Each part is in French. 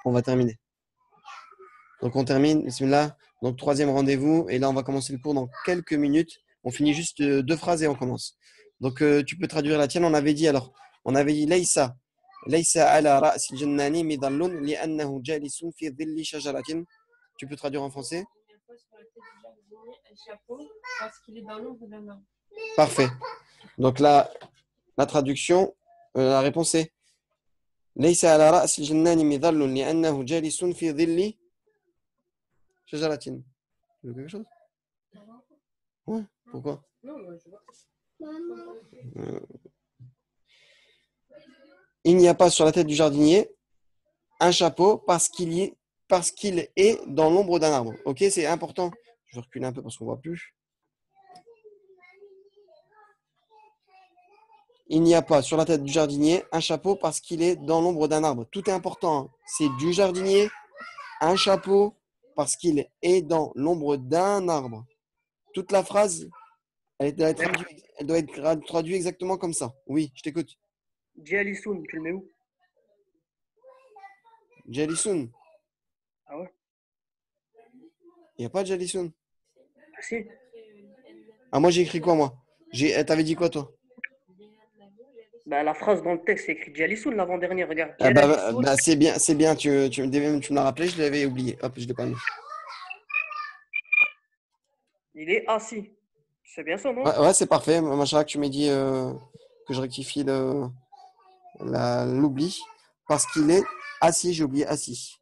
on va terminer. Donc on termine, bismillah. Donc troisième rendez-vous. Et là, on va commencer le cours dans quelques minutes. On finit juste deux phrases et on commence. Donc tu peux traduire la tienne. On avait dit alors. On avait dit Laysa. Laysa ala ra'sil jannani midallun li'annahu jalisun fi dhilli shajaratin. Tu peux traduire en français? Il n'y a pas sur la tête du jardinier un chapeau parce qu'il est dans l'ombre d'un arbre. Parfait. Donc là, la traduction, la réponse est Laysa ala ra'sil jannani midallun li'annahu jalisun fi dhilli shajaratin. Tu veux quelque chose? Ouais, pourquoi? Non, moi, je vois. Euh, Il n'y a pas sur la tête du jardinier un chapeau parce qu'il est dans l'ombre d'un arbre. Ok, c'est important. Je vais reculer un peu parce qu'on ne voit plus. Il n'y a pas sur la tête du jardinier un chapeau parce qu'il est dans l'ombre d'un arbre. Tout est important, hein. C'est du jardinier, un chapeau parce qu'il est dans l'ombre d'un arbre. Toute la phrase, elle doit être traduite exactement comme ça. Oui, je t'écoute. Jalisoun, tu le mets où? Jalisun. Ah ouais? Il n'y a pas de Jalisun. Ah si. Ah, moi j'ai écrit quoi, moi? T'avais dit quoi, toi? Bah, la phrase dans le texte, c'est écrit Jalisoun l'avant-dernier, regarde. Ah Jalisoun. bah, c'est bien, tu me l'as rappelé, je l'avais oublié. Hop, je l'ai pas mis. Il est assis. C'est bien ça, non? Ouais, c'est parfait. Machin, que tu m'as dit que je rectifie l'oubli. Parce qu'il est assis, j'ai oublié assis.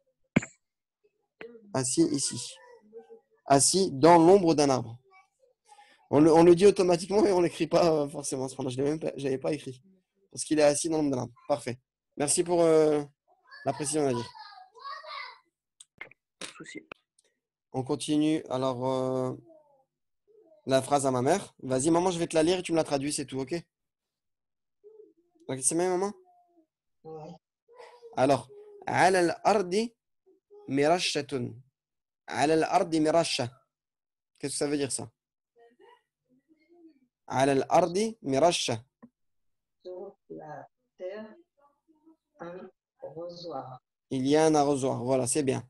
Assis ici. Assis dans l'ombre d'un arbre. On le dit automatiquement et on l'écrit pas forcément. Je l'avais pas écrit. Parce qu'il est assis dans l'ombre d'un arbre. Parfait. Merci pour la précision, Nadir. Pas de souci. On continue. Alors, la phrase à ma mère. Vas-y, maman, je vais te la lire et tu me la traduis, c'est tout, ok? Ok, c'est bien, maman? Ouais. Alors, على الأرض مرشة. على الأرض مرشة. Qu'est-ce que ça veut dire ça? على الأرض مرشة. Sur la terre, un rosoir. Il y a un arrosoir. Voilà, c'est bien.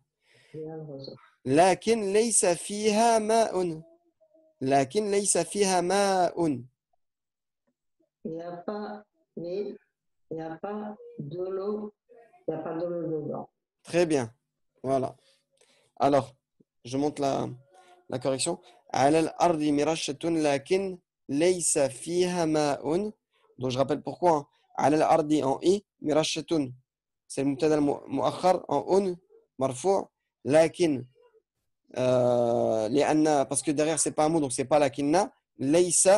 Il y a un rosoir. لكن ليس فيها ماء. لكن ليس فيها ماء. Il n'y a pas, mais il n'y a pas de l'eau, il n'y a pas de l'eau dedans. Très bien. Voilà. Alors, je monte la correction. على الأرض مرشة لكن ليس فيها ماء. Donc, je rappelle pourquoi. Hein. على الأرض en i, مرشة. C'est le مبتدا المؤخر en un, مرفوع. لكن لأن parce que derrière c'est pas un mot donc c'est pas لكن ليس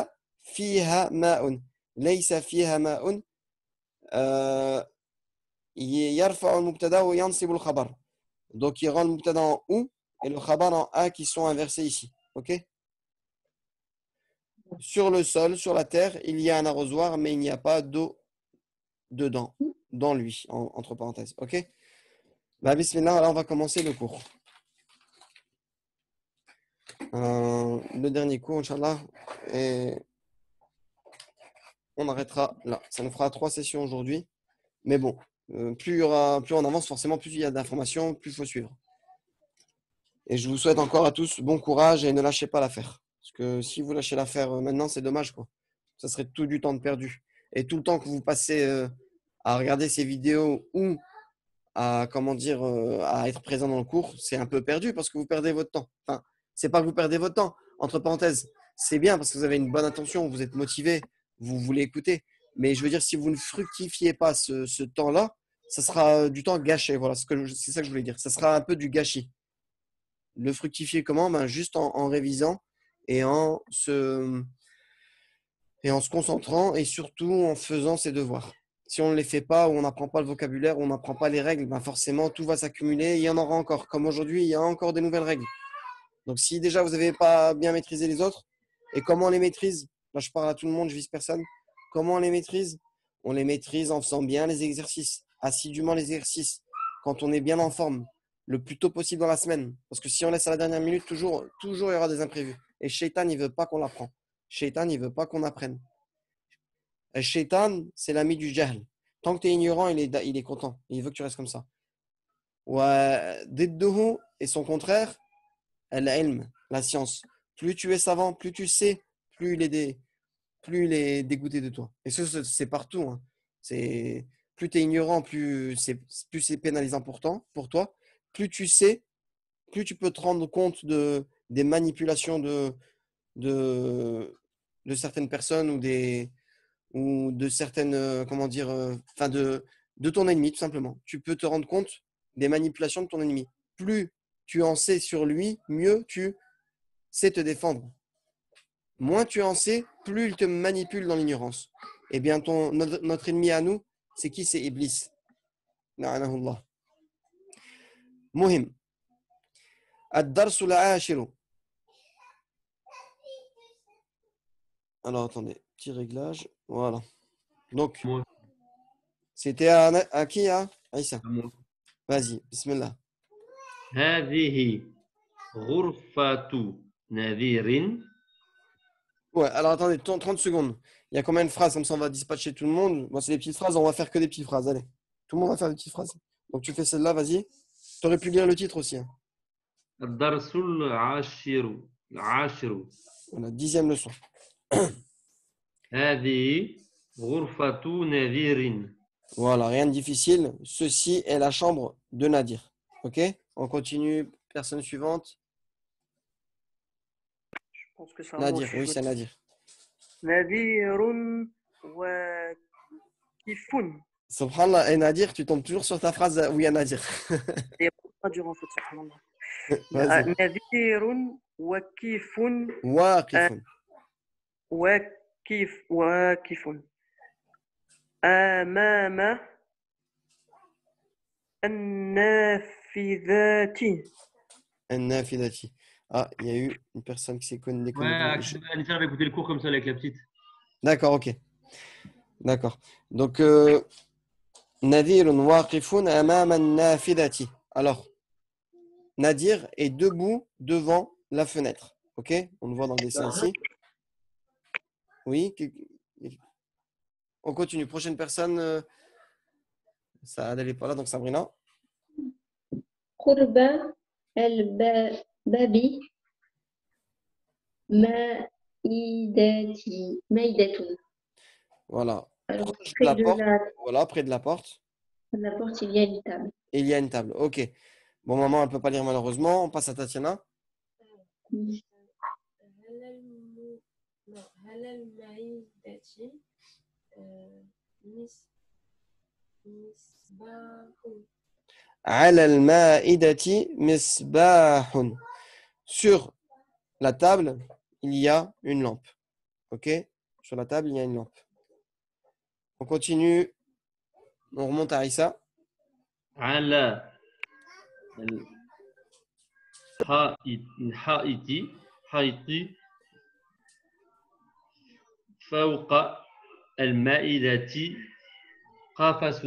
فيها ماء. ليس فيها ماء يرفع المبتدا وينصب الخبر. Donc, il rend le mubtada en ou et le khabar en a qui sont inversés ici. Ok? Sur le sol, sur la terre, il y a un arrosoir, mais il n'y a pas d'eau dedans, dans lui, entre parenthèses. Ok? Bah, bismillah, là, on va commencer le cours. Le dernier cours, Inch'Allah, et on arrêtera là. Ça nous fera 3 sessions aujourd'hui. Mais bon, plus on avance, forcément, plus il y a d'informations, plus il faut suivre. Et je vous souhaite encore à tous bon courage et ne lâchez pas l'affaire. Parce que si vous lâchez l'affaire maintenant, c'est dommage, quoi. Ça serait tout du temps de perdu. Et tout le temps que vous passez à regarder ces vidéos ou à, comment dire, à être présent dans le cours, c'est un peu perdu parce que vous perdez votre temps. Enfin, c'est pas que vous perdez votre temps. Entre parenthèses, c'est bien parce que vous avez une bonne intention, vous êtes motivé, vous voulez écouter. Mais je veux dire, si vous ne fructifiez pas ce temps-là, ça sera du temps gâché. Voilà, c'est ça que je voulais dire. Ça sera un peu du gâchis. Le fructifier comment? Ben, juste en révisant et et en se concentrant et surtout en faisant ses devoirs. Si on ne les fait pas ou on n'apprend pas le vocabulaire ou on n'apprend pas les règles, ben forcément tout va s'accumuler. Il y en aura encore. Comme aujourd'hui, il y a encore des nouvelles règles. Donc si déjà vous n'avez pas bien maîtrisé les autres, et comment on les maîtrise? Là je parle à tout le monde, je vise personne. Comment on les maîtrise? On les maîtrise en faisant bien les exercices, assidûment les exercices, quand on est bien en forme, le plus tôt possible dans la semaine. Parce que si on laisse à la dernière minute, toujours il y aura des imprévus. Et Shaitan, il ne veut pas qu'on l'apprenne. Shaitan, il ne veut pas qu'on apprenne. Et Shaitan, c'est l'ami du jahl. Tant que tu es ignorant, il est content. Il veut que tu restes comme ça. وضده et son contraire, al-ilm, la science. Plus tu es savant, plus tu sais, plus il est dégoûté de toi. Et ça, c'est partout, hein. C'est, plus tu es ignorant, plus c'est pénalisant pour toi. Plus tu sais, plus tu peux te rendre compte des manipulations de, de certaines personnes ou de certaines, comment dire, enfin de ton ennemi, tout simplement. Tu peux te rendre compte des manipulations de ton ennemi. Plus tu en sais sur lui, mieux tu sais te défendre. Moins tu en sais, plus il te manipule dans l'ignorance. Eh bien, notre ennemi à nous, c'est qui? C'est Iblis. La'anahullah. Muhim. Ad-darsul ashiru. Alors, attendez, petit réglage. Voilà. Donc, Moi, c'était à qui, hein? Aïssa. moi. Vas-y, bismillah. هذه غرفة نذير. Ouais, alors attendez, 30 secondes. Il y a combien de phrases? Comme ça, on va dispatcher tout le monde. Bon, c'est des petites phrases, on va faire que des petites phrases. Allez, tout le monde va faire des petites phrases. Donc, tu fais celle-là, vas-y. Tu aurais pu lire le titre aussi, hein. الدرس العاشر Voilà, 10e leçon. هذه غرفة نذير. Voilà, rien de difficile. Ceci est la chambre de Nadir. Ok? On continue. Personne suivante. Je pense que c'est à moi Nadir, aussi. oui, c'est Nadir. Nadirun wa kifun. Subhanallah, et Nadir, tu tombes toujours sur ta phrase où il y a Nadir. Il y a pas dur en fait, subhanallah. Vas-y. Nadirun wa kifun. Waqifun. Wakifun. Amama an-nafidhati. An-nafidati. Ah, il y a eu une personne qui s'est Ouais, déconnectée. Anissa va écouter le cours comme ça avec la petite. D'accord, ok. D'accord. Donc, Nadirun waqifun amama an-nafidati. Alors, Nadir est debout devant la fenêtre. Ok? On le voit dans le dessin ici. Oui. On continue. Prochaine personne. Ça, elle n'est pas là, donc Sabrina. قرب الباب مائدة. Voilà. Alors, Proche de la près de porte. Voilà, près de la porte. la porte, il y a une table. Et il y a une table. Ok. Bon, maman, elle ne peut pas lire malheureusement. On passe à Tatiana. هل المعدة مصباح. على المائدة مصباح. Sur la table, il y a une lampe. Ok? Sur la table, il y a une lampe. On continue. On remonte à Issa. على الحائط فوق المائدة قفص.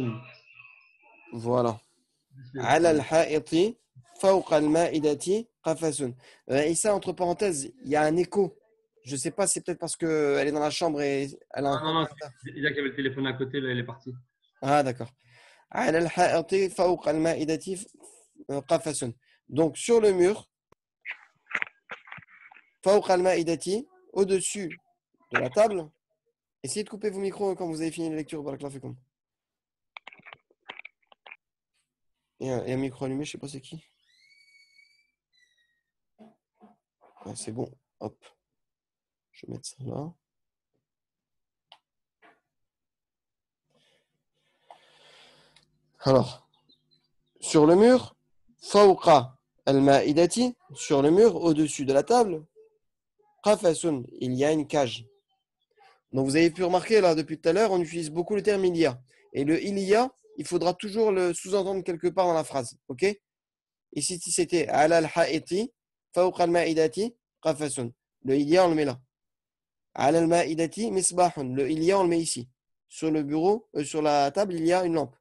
Voilà. على الحائط فوق المائدة قفص. Issa, entre parenthèses, il y a un écho. Je ne sais pas, c'est peut-être parce qu'elle est dans la chambre et elle a un. Non, c'est Isa qui avait le téléphone à côté, là, elle est partie. Ah, d'accord. على الحائط فوق المائدة قفص. Donc, sur le mur, فوق المائدة, au-dessus de la table. Essayez de couper vos micros quand vous avez fini la lecture. Barakallahu fikum. Il y a un micro allumé, je ne sais pas c'est qui. Ouais, c'est bon. Hop. Je vais mettre ça là. Alors, sur le mur, fawqa al-ma'idati, sur le mur, au-dessus de la table, qafasun, il y a une cage. Donc vous avez pu remarquer là depuis tout à l'heure, on utilise beaucoup le terme il y a. Et le il y a, il faudra toujours le sous-entendre quelque part dans la phrase. Ok? Ici, si c'était ala al-ha'iti, fawqa al-ma'idati, qafasun. Le il y a, on le met là. Ala al-ma'idati, misbahun. Le il y a, on le met ici. Sur le bureau, sur la table, il y a une lampe.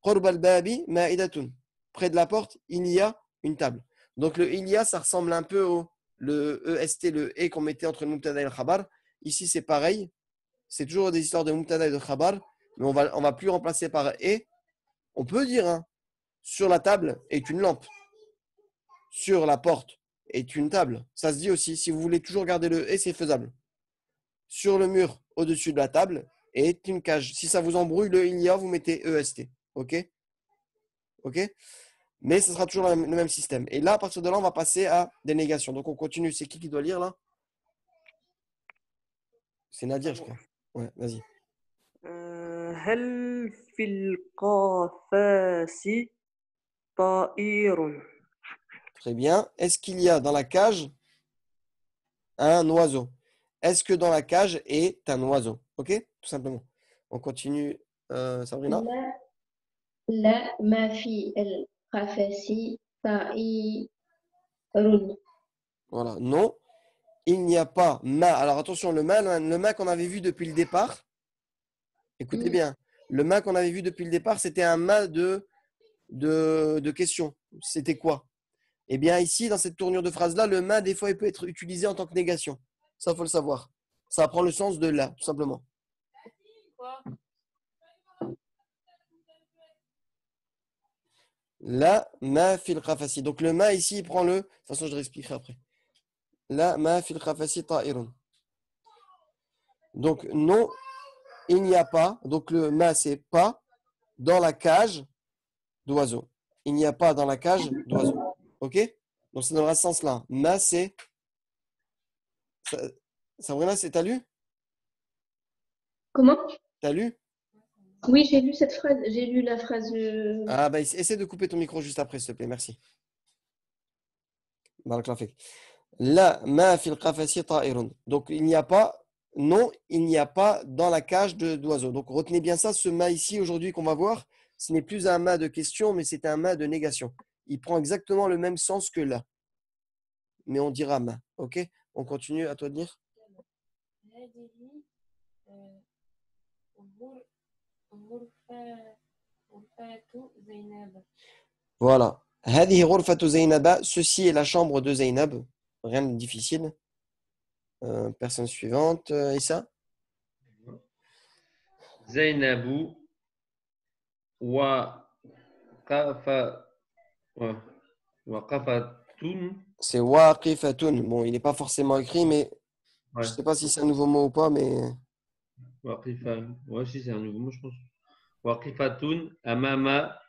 Qurb al-babi ma'idatun. Près de la porte, il y a une table. Donc le il y a, ça ressemble un peu au le EST, le E qu'on mettait entre le mubtada et le khabar. Ici, c'est pareil. C'est toujours des histoires de mubtada et de khabar, mais on va plus remplacer par E. On peut dire, hein, sur la table est une lampe. Sur la porte est une table. Ça se dit aussi. Si vous voulez toujours garder le « et », c'est faisable. Sur le mur, au-dessus de la table, est une cage. Si ça vous embrouille, le « il y a », vous mettez « est ». OK? OK? Mais ce sera toujours le même système. Et là, à partir de là, on va passer à des négations. Donc, on continue. C'est qui doit lire, là? C'est Nadir, je crois. Ouais, vas-y. هل في القفص طائر؟ Très bien. Est-ce qu'il y a dans la cage un oiseau? Est-ce que dans la cage est un oiseau? OK? Tout simplement. On continue. Sabrina? لا ما في القفص طائر. Voilà. Non, il n'y a pas ma. Alors attention, le ma qu'on avait vu depuis le départ. Écoutez bien. Le ma qu'on avait vu depuis le départ, c'était un ma de question. C'était quoi? Eh bien, ici, dans cette tournure de phrase-là, le ma, des fois, il peut être utilisé en tant que négation. Ça, il faut le savoir. Ça prend le sens de là, tout simplement. Quoi? La ma fil khafasi. Donc, le ma, ici, il prend le. De toute façon, je réexpliquerai après. La ma fil khafasi ta'irun. Donc, non, il n'y a pas. Donc, le ma, c'est pas dans la cage d'oiseau. Il n'y a pas dans la cage d'oiseau. OK? Donc, c'est dans ce sens-là. Ma, c'est. Sabrina, t'as lu? Comment? T'as lu? Oui, j'ai lu cette phrase. J'ai lu la phrase. Ah, bah, essaie de couper ton micro juste après, s'il te plaît. Merci. Barakallahu fik. La ma fil qafasi ta'irun. Donc, il n'y a pas. Non, il n'y a pas dans la cage d'oiseau. Donc, retenez bien ça. Ce ma ici, aujourd'hui, qu'on va voir, ce n'est plus un ma de question, mais c'est un ma de négation. Il prend exactement le même sens que là. Mais on dira ma. OK? On continue. À toi de lire. هذه غرفة زينب. Voilà. هذه غرفة زينب. Ceci est la chambre de Zainab. Rien de difficile. Personne suivante. Issa? زينب وقفة C'est waqifatun. Bon, il n'est pas forcément écrit, mais ouais. je ne sais pas si c'est un nouveau mot ou pas, mais. Waqifa. Ouais, si c'est un nouveau mot, je pense. Waqifatun amama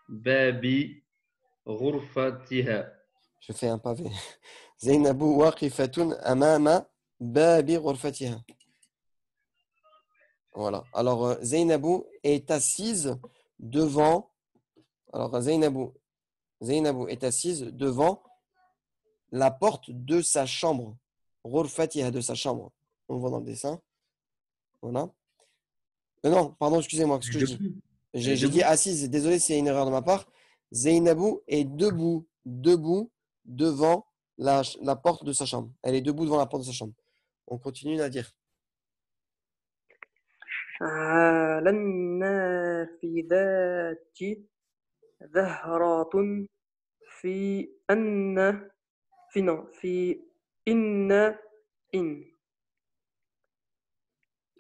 babi ghurfatiha. Je fais un pavé. Zainabu waqifatun amama babi ghurfatiha. Voilà. Alors, Zainabu est assise devant. Alors, Zainabu est assise devant la porte de sa chambre. Ghurfatiha, de sa chambre. On le voit dans le dessin. Voilà. Non, pardon, excusez-moi. Qu'est-ce que je dis? J'ai dit assise. Désolé, c'est une erreur de ma part. Zainabu est debout devant la porte de sa chambre. Elle est debout devant la porte de sa chambre. On continue à dire. على النافذات زهرة في أن في إن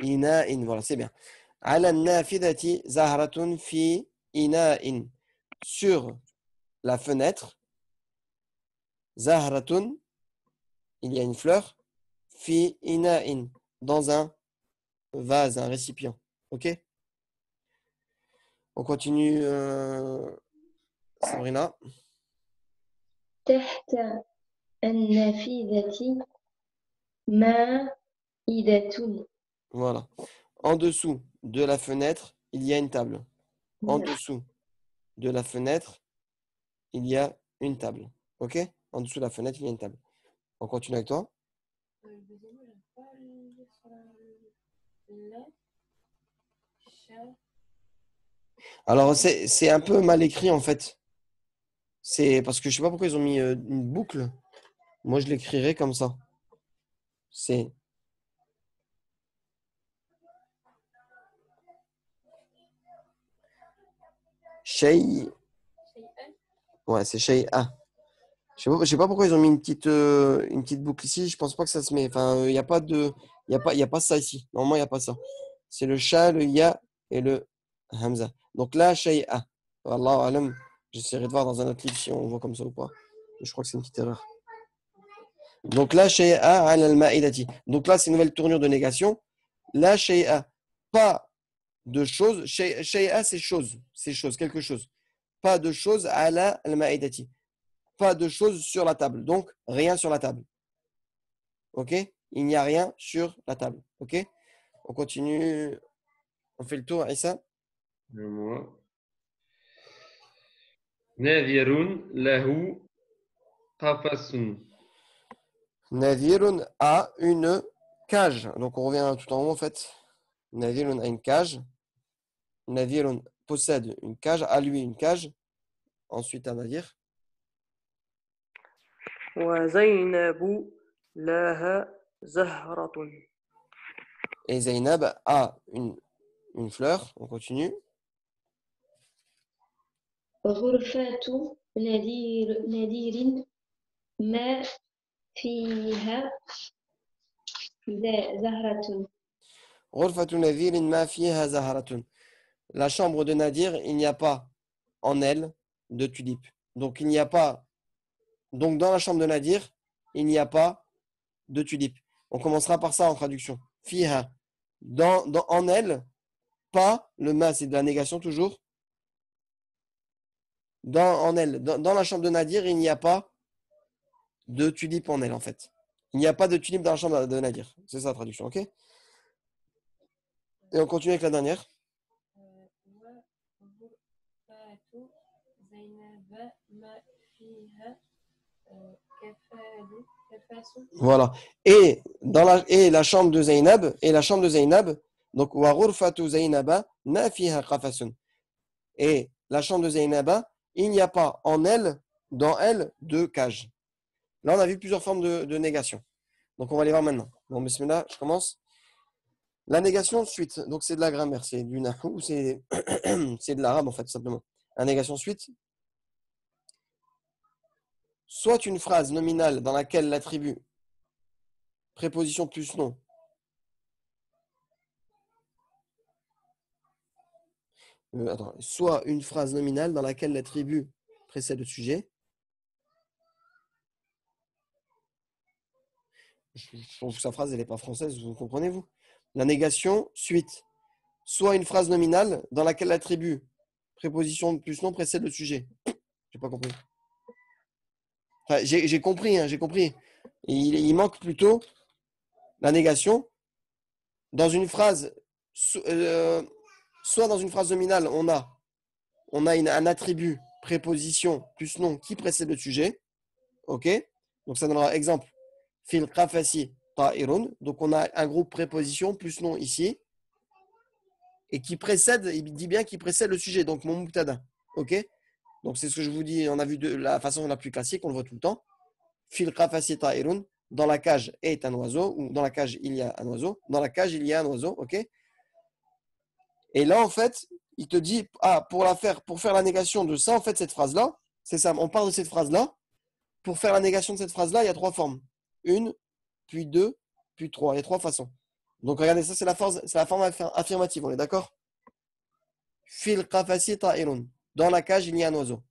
Ina'in, voilà, c'est bien. Ala nafidati zahratun fi ina'in. Sur la fenêtre, zahratun, il y a une fleur, fi ina'in, dans un vase, un récipient. OK? On continue, Sabrina. تحت النافذة مائدة. Voilà. En dessous de la fenêtre, il y a une table. En dessous de la fenêtre, il y a une table. OK? En dessous de la fenêtre, il y a une table. On continue avec toi. Le deuxième mot, j'aime pas le lire sur la chat. Alors, c'est un peu mal écrit en fait. C'est parce que je sais pas pourquoi ils ont mis une boucle. Moi, je l'écrirais comme ça. C'est Shay. Ouais, c'est Shay'a. Je sais pas pourquoi ils ont mis une petite boucle ici. Je pense pas que ça se met. Enfin, il n'y a pas y a pas ça ici. Normalement, il n'y a pas ça. C'est le sha, le ya et le hamza. Donc là, Shay'a. Wallahu alam. J'essaierai de voir dans un autre livre si on voit comme ça ou pas. Mais je crois que c'est une petite erreur. Donc là, shay'a ala al-ma'idati. Donc là, c'est une nouvelle tournure de négation. Là, shay'a, pas de choses. Shay'a, c'est chose. C'est chose, quelque chose. Pas de choses ala al-ma'idati. Pas de choses sur la table. Donc, rien sur la table. Ok? Il n'y a rien sur la table. Ok? On continue. On fait le tour, Issa. Moi. Nadirun lahu qafasun. Nadirun a une cage. Donc, on revient tout en haut, en fait. Nadirun a une cage. Nadirun possède une cage, à lui une cage. Ensuite, un nadir. وزينب لها زهرة. Et Zainab a une fleur. On continue. غرفة نذير ما فيها زهرة. Ghurfatu Nadirin ma fiha zaharatun. La chambre de Nadir, il n'y a pas en elle de tulipes. Donc, il n'y a pas. Donc, dans la chambre de Nadir, il n'y a pas de tulipes. On commencera par ça en traduction. Fiha. En elle, pas, le ma, c'est de la négation toujours. En elle, dans la chambre de Nadir, il n'y a pas de tulipes en elle, en fait. Il n'y a pas de tulipes dans la chambre de Nadir. C'est ça la traduction, ok? Et on continue avec la dernière. Voilà. Et la chambre de Zainab, donc wa ghurfatu Zainaba ma fiha qafasun. Et la chambre de Zainaba, il n'y a pas dans elle, de cage. Là, on a vu plusieurs formes de négation. Donc, on va les voir maintenant. Bon, bismillah, je commence. La négation suite, donc c'est de la grammaire, c'est du nahou, c'est de l'arabe en fait, simplement. La négation suite, soit une phrase nominale dans laquelle l'attribut préposition plus nom soit une phrase nominale dans laquelle l'attribut précède le sujet. Je trouve que sa phrase, elle n'est pas française, vous comprenez, vous? La négation, suite. Soit une phrase nominale dans laquelle l'attribut préposition plus nom précède le sujet. J'ai pas compris. Enfin, j'ai compris, hein, j'ai compris. Il manque plutôt la négation. Dans une phrase, soit dans une phrase nominale, on a un attribut, préposition plus nom qui précède le sujet. Ok? Donc ça donnera exemple. Fil qafasi ta'irun. Donc on a un groupe préposition plus nom ici. Et qui précède, il dit bien qu'il précède le sujet. Donc mon mubtada. Ok? Donc c'est ce que je vous dis, on a vu de la façon la plus classique, on le voit tout le temps. Fil qafasi ta'irun. Dans la cage est un oiseau, ou dans la cage il y a un oiseau. Dans la cage il y a un oiseau, ok? Et là en fait, il te dit, pour faire la négation de ça, en fait, cette phrase-là, c'est ça, on parle de cette phrase-là. Pour faire la négation de cette phrase-là, il y a 3 formes. 1, puis 2, puis 3. Il y a 3 façons. Donc regardez, ça c'est la forme affirmative, on est d'accord? Fil qafasi ta'irun. Dans la cage il y a un oiseau.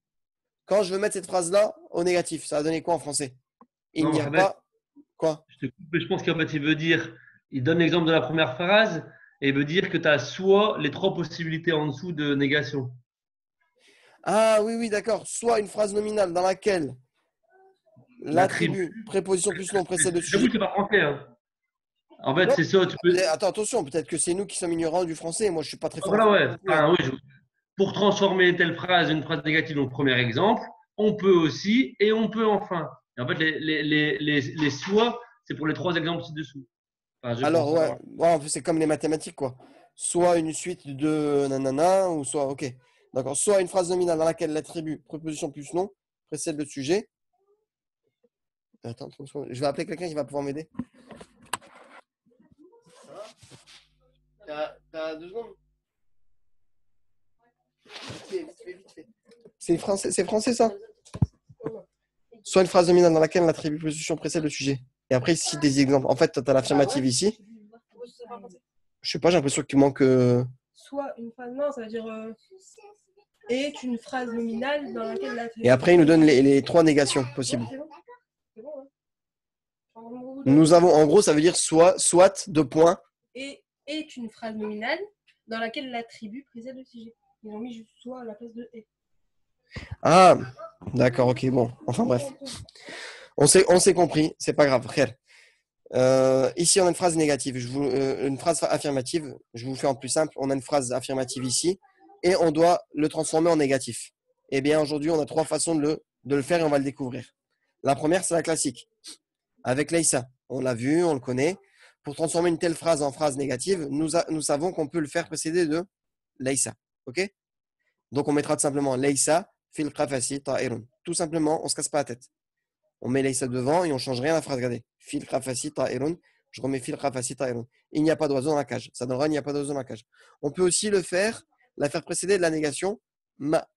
Quand je veux mettre cette phrase-là au négatif, ça va donner quoi en français? Il n'y a pas. Quoi? Je te coupe, mais je pense qu'en fait, il donne l'exemple de la première phrase et il veut dire que tu as soit les 3 possibilités en dessous de négation. Ah oui, d'accord. Soit une phrase nominale dans laquelle l'attribut, préposition plus nom précède le sujet. J'avoue que c'est pas français. Hein. En fait, c'est ça. Tu peux... Attends, attention, peut-être que c'est nous qui sommes ignorants du français. Moi, je ne suis pas très fort. Voilà, ouais. Enfin, oui, pour transformer telle phrase, une phrase négative, donc premier exemple, on peut aussi et on peut enfin. Et en fait, les soit, c'est pour les 3 exemples ci-dessous. Enfin, alors, ouais, c'est comme les mathématiques, quoi. Soit une suite de nanana, ou soit, ok. D'accord. Soit une phrase nominale dans laquelle l'attribut, préposition plus nom, précède le sujet. Attends, je vais appeler quelqu'un qui va pouvoir m'aider. T'as 2 secondes? Vite fait. C'est français ça? Soit une phrase nominale dans laquelle l'attribut préposition précède le sujet. Et après, ici, des exemples. En fait, tu as l'affirmative ici. Je sais pas, j'ai l'impression qu'il manque. Soit une phrase, non, ça veut dire. est une phrase nominale dans laquelle la Et après, il nous donne les 3 négations possibles. C'est bon. C'est bon, hein. En gros, Nous avons, en gros, ça veut dire soit, 2 points. Et est une phrase nominale dans laquelle l'attribut précède le sujet. Ils ont mis juste soit à la place de est. Ah, d'accord, ok, bon. Enfin bref. On s'est compris, c'est pas grave. Khair. Ici, on a une phrase négative, une phrase affirmative. Je vous fais en plus simple. On a une phrase affirmative ici et on doit le transformer en négatif. Eh bien, aujourd'hui, on a 3 façons de le faire et on va le découvrir. La première, c'est la classique. Avec Leïsa, on l'a vu, on le connaît. Pour transformer une telle phrase en phrase négative, nous savons qu'on peut le faire précéder de Leïsa. Ok? Donc, on mettra tout simplement Leïsa fil qafasi ta'irun. Tout simplement, on ne se casse pas la tête. On met Leïsa devant et on ne change rien à la phrase. Regardez. Fil qafasi ta'irun. Je remets fil qafasi ta'irun. Il n'y a pas d'oiseau dans la cage. Ça donnera il n'y a pas d'oiseau dans la cage. On peut aussi la faire précéder de la négation ma.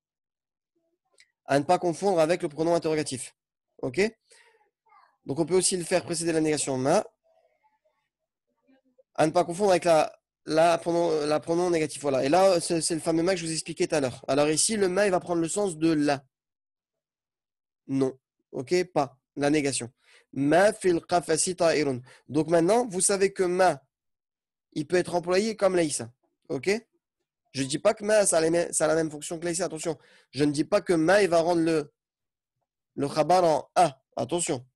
À ne pas confondre avec le pronom interrogatif. Ok? Donc, on peut aussi le faire précéder de la négation ma. À ne pas confondre avec la pronom négatif. Voilà. Et là, c'est le fameux ma que je vous expliquais tout à l'heure. Alors ici, le ma, il va prendre le sens de la. Non. Ok? Pas. La négation. Ma fil qafasi ta'irun. Donc maintenant, vous savez que ma, il peut être employé comme laïsa. Ok? Je ne dis pas que ma, ça a la même fonction que laïsa. Attention. Je ne dis pas que ma, il va rendre le khabar en a. Attention.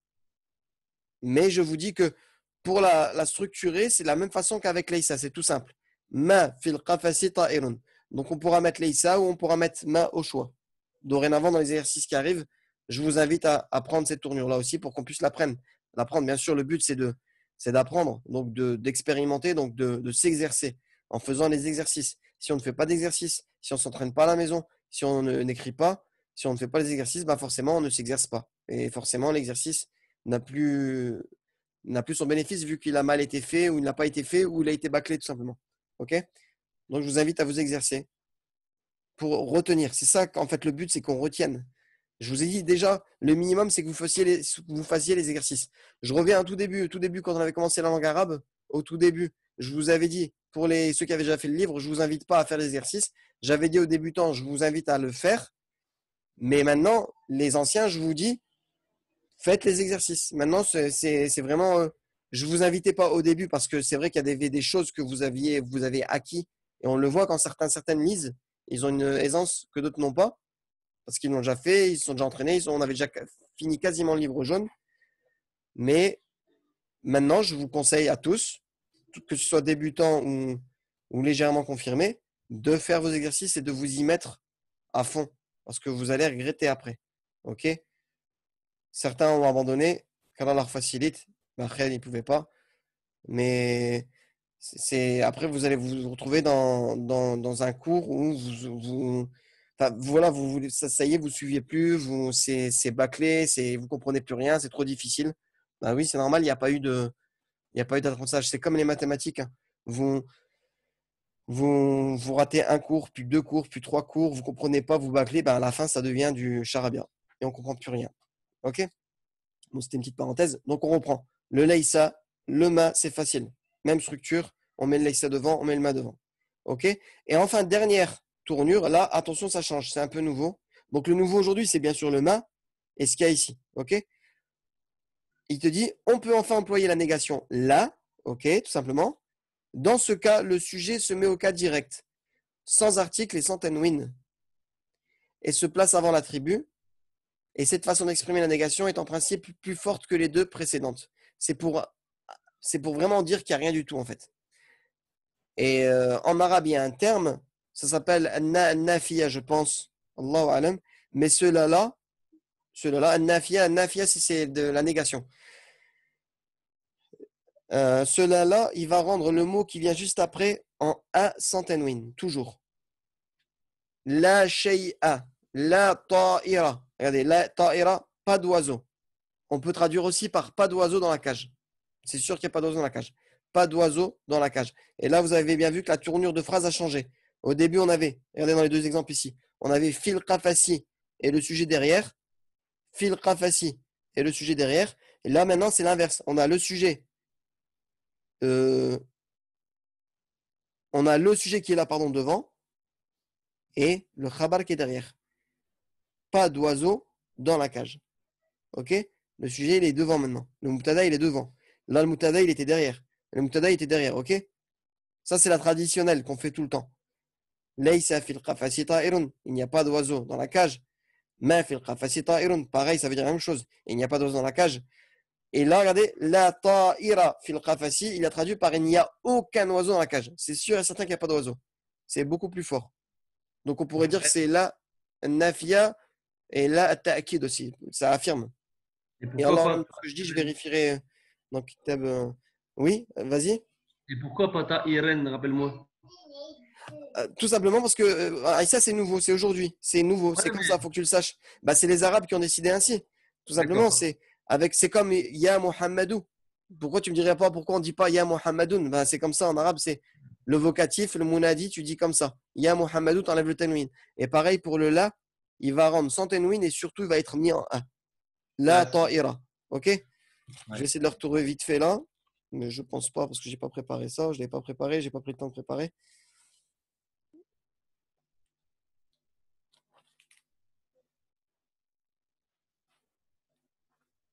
Mais je vous dis que pour la structurer, c'est de la même façon qu'avec Leïsa, c'est tout simple. Ma fil qafasi ta'irun. Donc on pourra mettre Leïsa ou on pourra mettre ma au choix. Dorénavant, dans les exercices qui arrivent, je vous invite à prendre cette tournure-là aussi pour qu'on puisse l'apprendre. Bien sûr, le but, c'est d'apprendre, donc d'expérimenter, donc de s'exercer en faisant les exercices. Si on ne fait pas d'exercices, si on ne s'entraîne pas à la maison, si on n'écrit pas, si on ne fait pas les exercices, bah forcément, on ne s'exerce pas. Et forcément, l'exercice n'a plus son bénéfice vu qu'il a mal été fait ou il n'a pas été fait ou il a été bâclé tout simplement. Ok? Donc, je vous invite à vous exercer pour retenir. C'est ça qu'en fait, le but, c'est qu'on retienne. Je vous ai dit déjà, le minimum, c'est que vous fassiez les exercices. Je reviens à tout début, quand on avait commencé la langue arabe, au tout début, je vous avais dit, pour ceux qui avaient déjà fait le livre, je ne vous invite pas à faire les exercices. J'avais dit aux débutants, je vous invite à le faire. Mais maintenant, les anciens, je vous dis, faites les exercices. Maintenant, c'est vraiment. Je ne vous invitais pas au début parce que c'est vrai qu'il y avait des choses que vous avez acquis. Et on le voit quand certaines lisent, ils ont une aisance que d'autres n'ont pas. Parce qu'ils l'ont déjà fait, ils sont déjà entraînés, on avait déjà fini quasiment le livre jaune. Mais maintenant, je vous conseille à tous, que ce soit débutant ou légèrement confirmé, de faire vos exercices et de vous y mettre à fond. Parce que vous allez regretter après. Ok? Certains ont abandonné, quand on leur facilite, après, ils ne pouvaient pas. Mais après, vous allez vous retrouver dans un cours où ça y est, vous ne suiviez plus, c'est bâclé, vous ne comprenez plus rien, c'est trop difficile. Ben oui, c'est normal, il n'y a pas eu d'apprentissage. C'est comme les mathématiques. Hein. Vous ratez un cours, puis 2 cours, puis 3 cours, vous ne comprenez pas, vous bâclez, ben à la fin, ça devient du charabia. Et on ne comprend plus rien. Ok? Bon, c'était une petite parenthèse. Donc, on reprend. Le laïsa, le ma, c'est facile. Même structure, on met le laïsa devant, on met le ma devant. OK? Et enfin, dernière tournure. Là, attention, ça change. C'est un peu nouveau. Donc, le nouveau aujourd'hui, c'est bien sûr le ma et ce qu'il y a ici. OK? Il te dit, on peut enfin employer la négation là. OK? Tout simplement. Dans ce cas, le sujet se met au cas direct, sans article et sans tenwin, et se place avant l'attribut. Et cette façon d'exprimer la négation est en principe plus forte que les 2 précédentes. C'est pour vraiment dire qu'il n'y a rien du tout en fait. Et en arabe, il y a un terme, ça s'appelle nafiya, je pense, Allahu alam. Mais cela-là, nafiya, c'est de la négation. Cela-là, il va rendre le mot qui vient juste après en a sans tenwin, toujours. La shay'a, la ta'ira. Regardez, la ta'ira, pas d'oiseau. On peut traduire aussi par pas d'oiseau dans la cage. C'est sûr qu'il n'y a pas d'oiseau dans la cage. Pas d'oiseau dans la cage. Et là, vous avez bien vu que la tournure de phrase a changé. Au début, on avait, regardez dans les 2 exemples ici, on avait fil qafasi et le sujet derrière. Fil qafasi et le sujet derrière. Et là, maintenant, c'est l'inverse. On a le sujet. On a le sujet qui est là, devant. et le khabar qui est derrière. Pas d'oiseau dans la cage. Ok? Le sujet, il est devant maintenant. Le mubtada, il est devant. Là, le mubtada, il était derrière. Le mubtada, il était derrière. Ok? Ça, c'est la traditionnelle qu'on fait tout le temps. Laysa fil qafasi ta'irun. Il n'y a pas d'oiseau dans la cage. Ma fil qafasi ta'irun. Pareil, ça veut dire la même chose. Il n'y a pas d'oiseau dans la cage. Et là, regardez, la ta'ira fil qafasi, il a traduit par il n'y a aucun oiseau dans la cage. C'est sûr et certain qu'il n'y a pas d'oiseau. C'est beaucoup plus fort. Donc, on pourrait dire que c'est la nafia et la ta'kid aussi. Ça affirme. Et pourquoi alors, pas, ce que je dis, je vérifierai dans Kitab. Oui, vas-y. et pourquoi pas ta'iren, rappelle-moi. Tout simplement parce que ça, c'est nouveau, c'est aujourd'hui. C'est nouveau, c'est Ouais, comme mais- ça, il faut que tu le saches. Bah, c'est les Arabes qui ont décidé ainsi. Tout simplement, D'accord. c'est comme Ya Muhammadou. Pourquoi tu me dirais pas pourquoi on dit pas Ya Muhammadoun? Bah, c'est comme ça en arabe, c'est le vocatif, le munadi, tu dis comme ça. Ya Muhammadou, tu enlèves le tanwin. Et pareil pour le la, il va rendre sans tanwin et surtout il va être mis en a. La Ouais. ta'ira. Ok? Je vais essayer de le retrouver vite fait là. Mais je pense pas parce que j'ai pas préparé ça. Je l'ai pas préparé, j'ai pas pris le temps de préparer.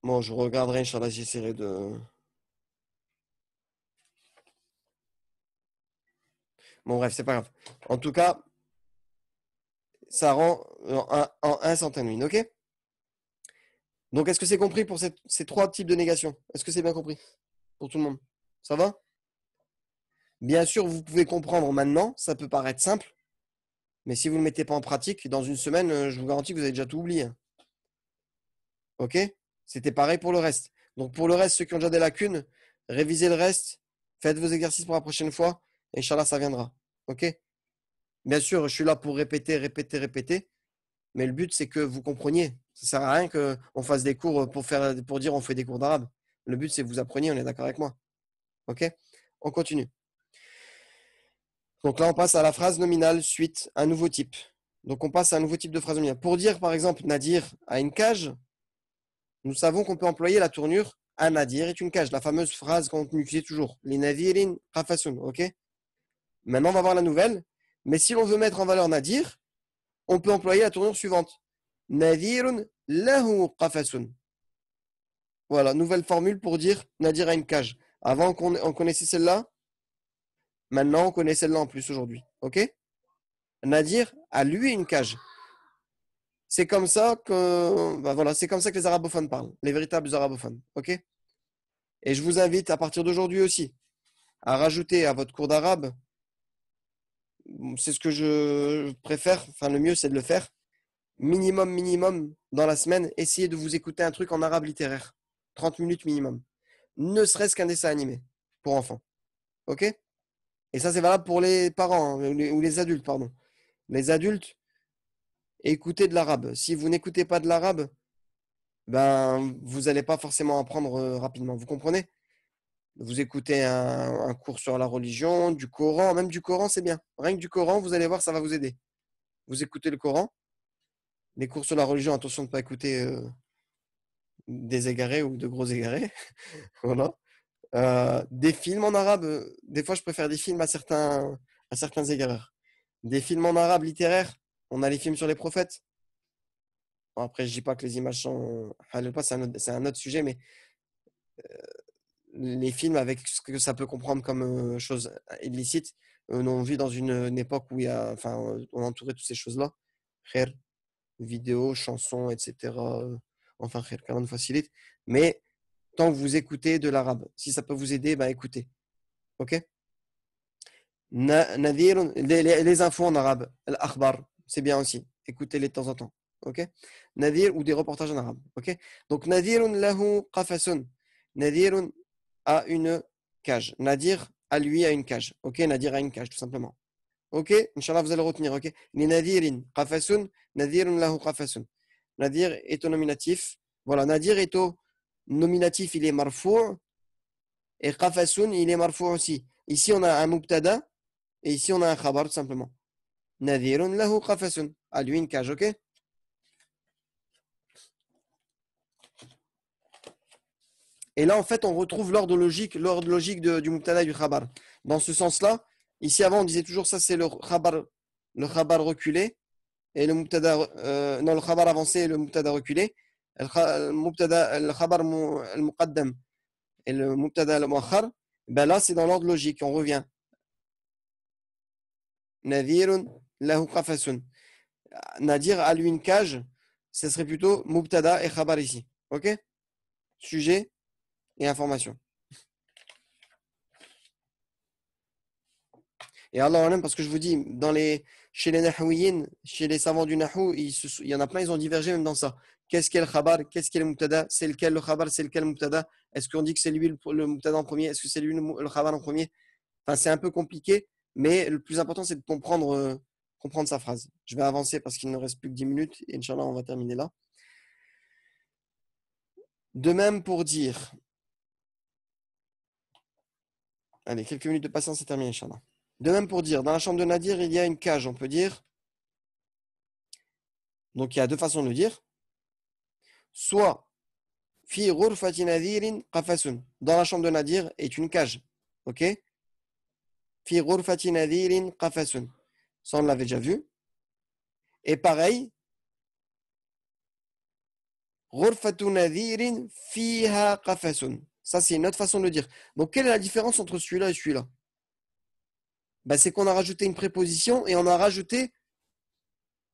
Bon, je regarderai, Inch'Allah, j'essaierai de. Bon, bref, c'est pas grave. En tout cas, ça rend en un sans tanwin, ok? Donc, est-ce que c'est compris pour ces trois types de négation? Est-ce que c'est bien compris pour tout le monde? Ça va? Bien sûr, vous pouvez comprendre maintenant, ça peut paraître simple, mais si vous ne le mettez pas en pratique, dans une semaine, je vous garantis que vous avez déjà tout oublié. Ok? C'était pareil pour le reste. Donc, pour le reste, ceux qui ont déjà des lacunes, révisez le reste, faites vos exercices pour la prochaine fois, et Inch'Allah, ça viendra. Ok? Bien sûr, je suis là pour répéter, répéter, répéter, mais le but, c'est que vous compreniez. Ça ne sert à rien qu'on fasse des cours pour dire on fait des cours d'arabe. Le but, c'est que vous appreniez, on est d'accord avec moi. Ok? On continue. Donc là, on passe à la phrase nominale suite, un nouveau type. Donc on passe à un nouveau type de phrase nominale. Pour dire, par exemple, Nadir a une cage, nous savons qu'on peut employer la tournure à Nadir est une cage, la fameuse phrase qu'on utilise toujours. Les nadirin qafasun, ok? Maintenant, on va voir la nouvelle. Mais si l'on veut mettre en valeur Nadir, on peut employer la tournure suivante. Nadirun lahu qafasun. Voilà, nouvelle formule pour dire Nadir a une cage. Avant, on connaissait celle-là. Maintenant, on connaît celle-là en plus aujourd'hui. Ok? Nadir a lui une cage. C'est comme ça que, voilà, c'est comme ça que les arabophones parlent, les véritables arabophones. Ok? Et je vous invite à partir d'aujourd'hui aussi à rajouter à votre cours d'arabe. C'est ce que je préfère. Enfin, le mieux, c'est de le faire. Minimum, dans la semaine, essayez de vous écouter un truc en arabe littéraire. 30 minutes minimum. Ne serait-ce qu'un dessin animé pour enfants. Ok? Et ça, c'est valable pour les parents ou les adultes, pardon. Les adultes, écoutez de l'arabe. Si vous n'écoutez pas de l'arabe, ben, vous n'allez pas forcément apprendre rapidement. Vous comprenez? Vous écoutez un cours sur la religion, du Coran, même du Coran, c'est bien. Rien que du Coran, vous allez voir, ça va vous aider. Vous écoutez le Coran. Les cours sur la religion, attention de ne pas écouter des égarés ou de gros égarés. Voilà. Des films en arabe, des fois je préfère des films à certains égareurs. Des films en arabe littéraire, on a les films sur les prophètes. Bon, après, je dis pas que les images sont halal pas, c'est un autre sujet, mais les films avec ce que ça peut comprendre comme chose illicite, on vit dans une époque où il y a, enfin, on entourait toutes ces choses-là. Khair, vidéos, chansons, etc. Enfin, khair, quand même facilite. Mais tant que vous écoutez de l'arabe, si ça peut vous aider, bah écoutez. Ok? Nadir, les infos en arabe, l'akhbar, c'est bien aussi. Écoutez-les de temps en temps. Ok? Nadir ou des reportages en arabe. Ok? Donc, Nadirun lahu qafasun. Nadirun a une cage. Nadir a lui a une cage. Ok? Nadir a une cage, tout simplement. Ok? Inch'Allah, vous allez le retenir. Ok? Li nadirin qafasun. Nadirun lahu qafasun. Nadir est au nominatif. Voilà, Nadir est au nominatif, il est marfou'. Et qafasun, il est marfou' aussi. Ici, on a un mubtada. Et ici, on a un khabar, tout simplement. Nadirun lahu qafasun. A lui une cage, ok? Et là, en fait, on retrouve l'ordre logique du mubtada et du khabar. Dans ce sens-là, ici, avant, on disait toujours ça, c'est le khabar le khabar reculé et le mubtada, non, le khabar avancé et le mubtada reculé. Le khabar al-muqaddam et le mubtada al-muakhar, ben là, c'est dans l'ordre logique. On revient. Nadhirun lahu qafasun. Nadir a lui une cage, ce serait plutôt mubtada et khabar ici. Ok? Sujet et information. Et Allah en aime parce que je vous dis, chez les nahouïnes, chez les savants du nahou, il y en a plein, ils ont divergé même dans ça. Qu'est-ce qu'est le khabar? Qu'est-ce qu'est le mubtada? C'est lequel le khabar? C'est lequel le mubtada? Est-ce qu'on dit que c'est lui le mubtada en premier? Est-ce que c'est lui le khabar en premier? Enfin, c'est un peu compliqué, mais le plus important, c'est de comprendre sa phrase. Je vais avancer parce qu'il ne reste plus que 10 minutes et Inch'Allah, on va terminer là. De même pour dire. Allez, quelques minutes de patience, c'est terminé, Inch'Allah. De même pour dire, dans la chambre de Nadir, il y a une cage, on peut dire. Donc, il y a deux façons de le dire. Soit, fi ghurfati nadirin qafasun. Dans la chambre de Nadir est une cage. Ok? Fi ghurfati nadirin qafasun. Ça, on l'avait déjà vu. Et pareil, ghurfatu nadirin fiha qafasun. Ça, c'est une autre façon de le dire. Donc, quelle est la différence entre celui-là et celui-là? Ben, c'est qu'on a rajouté une préposition et on a rajouté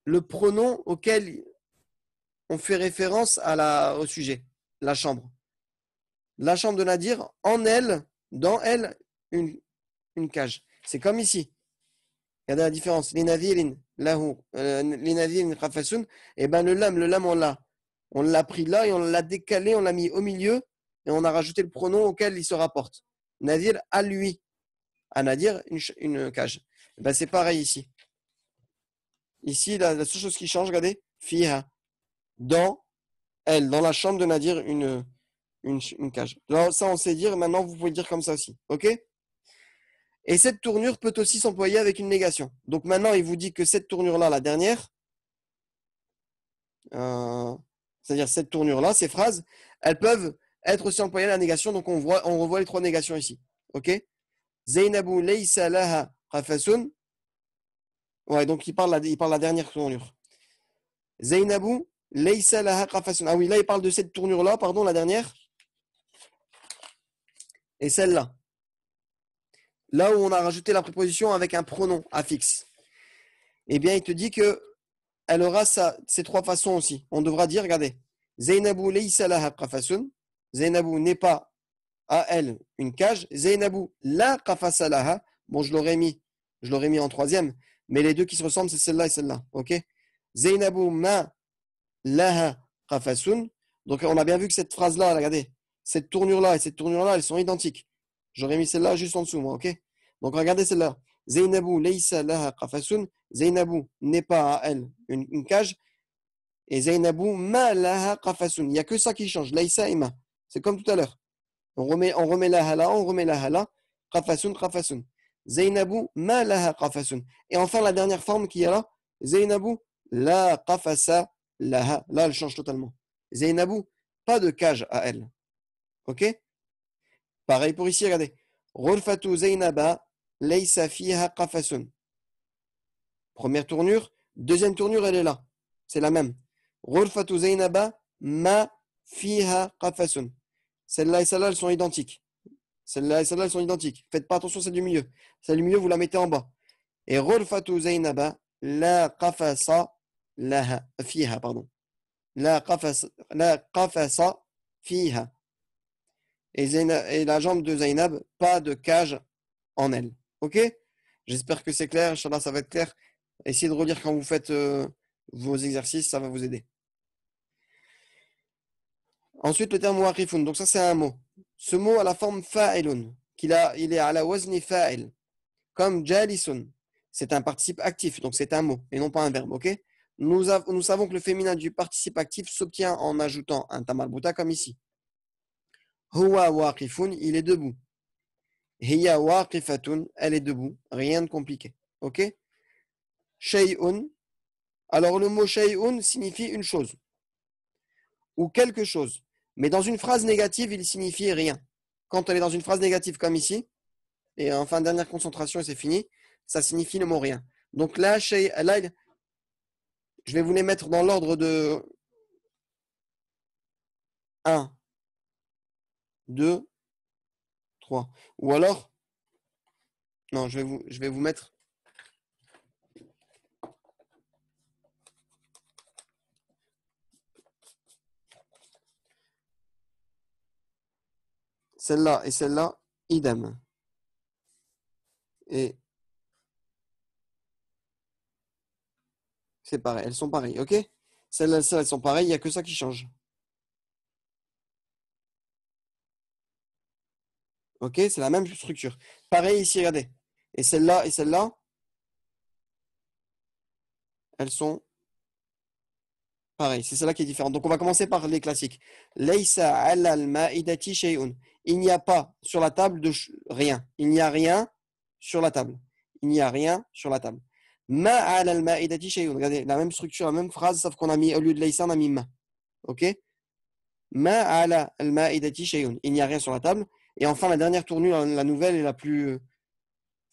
le pronom auquel on fait référence au sujet, la chambre. La chambre de Nadir, dans elle, une cage. C'est comme ici. Regardez la différence. Les nadirin, les nadirin qafasun, et ben le lam, on l'a pris là et on l'a décalé, on l'a mis au milieu et on a rajouté le pronom auquel il se rapporte. Nadir à lui. À Nadir, une cage. Ben, c'est pareil ici. Ici, la seule chose qui change, regardez, fiha. Dans elle, dans la chambre de Nadir, une cage. Alors, ça, on sait dire. Maintenant, vous pouvez dire comme ça aussi. OK? Et cette tournure peut aussi s'employer avec une négation. Donc, maintenant, il vous dit que cette tournure-là, la dernière, c'est-à-dire cette tournure-là, ces phrases, elles peuvent être aussi employées à la négation. Donc, on revoit les trois négations ici. OK? Zainabu laysa laha qafasun. Ouais, donc il parle la dernière tournure. Zainabu laysa laha qafasun. Ah oui, là il parle de cette tournure-là, pardon, la dernière. Et celle-là. Là où on a rajouté la préposition avec un pronom affixe. Eh bien, il te dit que elle aura ces trois façons aussi. On devra dire, regardez, Zainabu laysa laha qafasun. Zainabu n'est pas à elle une cage. Zainabu la qafasa laha. Bon, je l'aurais mis en troisième, mais les deux qui se ressemblent, c'est celle-là et celle-là. Ok? Zainabu ma laha qafasun. Donc, on a bien vu que cette phrase-là, regardez, cette tournure-là et cette tournure-là, elles sont identiques. J'aurais mis celle-là juste en dessous, moi, ok? Donc, regardez celle-là. Zainabu laysa laha qafasun. Zainabu n'est pas à elle une cage. Et Zainabu ma laha qafasun. Il n'y a que ça qui change. Laysa et ma. C'est comme tout à l'heure. On remet la hala, on remet la hala. Qafasun, qafasun. Zainabu ma laha qafasun. Et enfin, la dernière forme qui est là. Zainabu la qafasa laha. Là, elle change totalement. Zainabu, pas de cage à elle. Ok? Pareil pour ici, regardez. Ghurfatu Zainaba laysa fiha qafasun. Première tournure. Deuxième tournure, elle est là. C'est la même. Ghurfatu Zainaba ma fiha qafasun. Celle-là et celle-là, elles sont identiques. Celle-là et celle-là, elles sont identiques. Faites pas attention, celle du milieu. Celle du milieu, vous la mettez en bas. Et Ghurfatu Zainaba la qafasa laha fiha, pardon. La qafasa fiha. Et la jambe de Zainab, pas de cage en elle. Ok? J'espère que c'est clair. Inch'Allah, ça va être clair. Essayez de relire quand vous faites vos exercices, ça va vous aider. Ensuite, le terme waqifun. Donc ça, c'est un mot. Ce mot a la forme fa'ilun. Il est à la wazni fa'il. Comme jalisun. C'est un participe actif. Donc c'est un mot et non pas un verbe. Ok? Nous savons que le féminin du participe actif s'obtient en ajoutant un tamarbuta comme ici. Huwa waqifun. Il est debout. Hiya waqifatun. Elle est debout. Rien de compliqué. Ok? Shay'un. Alors le mot shay'un signifie une chose. Ou quelque chose. Mais dans une phrase négative, il signifie rien. Quand on est dans une phrase négative comme ici, et enfin dernière concentration et c'est fini, ça signifie le mot rien. Donc là, là, je vais vous les mettre dans l'ordre de 1, 2, 3. Ou alors, non, je vais vous mettre. Celle-là et celle-là, idem. Et c'est pareil, elles sont pareilles, ok? Celles-là, elles sont pareilles, il n'y a que ça qui change. Ok, c'est la même structure. Pareil ici, regardez. Et celle-là, elles sont pareilles. C'est celle-là qui est différente. Donc, on va commencer par les classiques. Laysa ala al-ma'idati shay'un. Il n'y a pas sur la table de rien. Il n'y a rien sur la table. Il n'y a rien sur la table. Ma ala al-ma'idati shay'un. Regardez, la même structure, la même phrase, sauf qu'on a mis, au lieu de laysa, on a mis ma. Ok? Ma ala al-ma'idati shay'un. Il n'y a rien sur la table. Et enfin, la dernière tournure, la nouvelle et la plus, où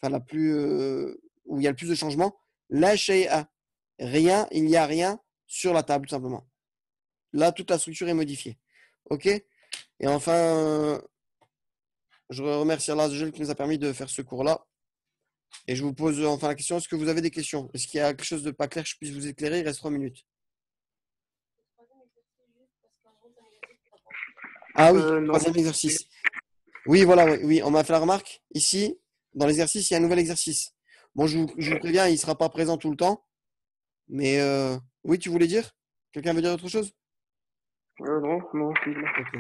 il y a le plus de changements. La shay'a. Rien, il n'y a rien sur la table, tout simplement. Là, toute la structure est modifiée. OK? Et enfin, je remercie Allah qui nous a permis de faire ce cours-là. Et je vous pose enfin la question, est-ce que vous avez des questions? Est-ce qu'il y a quelque chose de pas clair que je puisse vous éclairer? Il reste 3 minutes. Ah oui, troisième exercice. Oui, voilà, oui, on m'a fait la remarque. Ici, dans l'exercice, il y a un nouvel exercice. Bon, je vous préviens, il ne sera pas présent tout le temps. Mais oui, tu voulais dire? Quelqu'un veut dire autre chose? Non. Ok.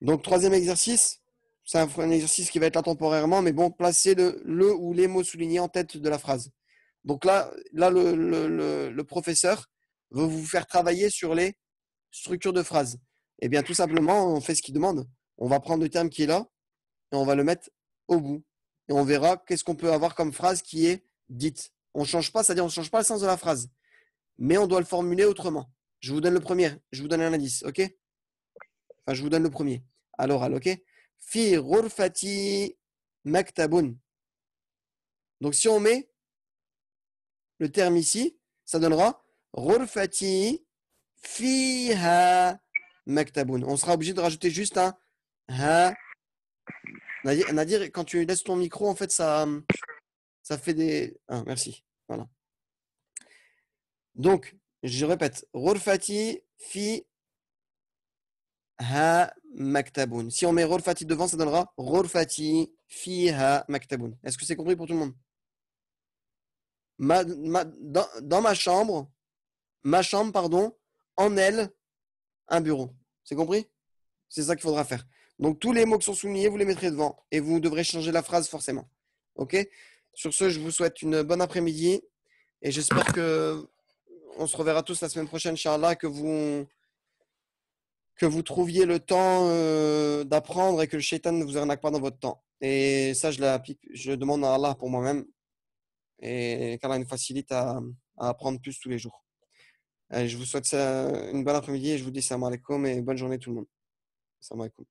Donc, troisième exercice, c'est un exercice qui va être là temporairement, mais bon, placez le ou les mots soulignés en tête de la phrase. Donc là le professeur veut vous faire travailler sur les structures de phrases. Eh bien, tout simplement, on fait ce qu'il demande. On va prendre le terme qui est là et on va le mettre au bout. Et on verra qu'est-ce qu'on peut avoir comme phrase qui est dite. On ne change pas, c'est-à-dire on ne change pas le sens de la phrase, mais on doit le formuler autrement. Je vous donne le premier, je vous donne un indice, ok? Enfin, je vous donne le premier. À l'oral, ok? Fi ghurfati maktabun. Donc, si on met le terme ici, ça donnera ghurfati fiha maktabun. On sera obligé de rajouter juste un ha. Nadir, quand tu laisses ton micro, en fait, ça fait des. Ah, merci. Voilà. Donc, je répète. Ghurfati fi ha maktabun. Si on met Ghurfati devant, ça donnera Ghurfati fiha maktabun. Est-ce que c'est compris pour tout le monde? Dans ma chambre, pardon, en elle, un bureau. C'est compris? C'est ça qu'il faudra faire. Donc, tous les mots qui sont soulignés, vous les mettrez devant et vous devrez changer la phrase forcément. OK? Sur ce, je vous souhaite une bonne après-midi et j'espère que on se reverra tous la semaine prochaine, Inch'Allah, que vous trouviez le temps d'apprendre et que le shaitan ne vous arnaque pas dans votre temps. Et ça, je le demande à Allah pour moi-même et qu'Allah nous facilite à apprendre plus tous les jours. Allez, je vous souhaite une bonne après-midi et je vous dis salam alaikum et bonne journée tout le monde. Salam alaikum.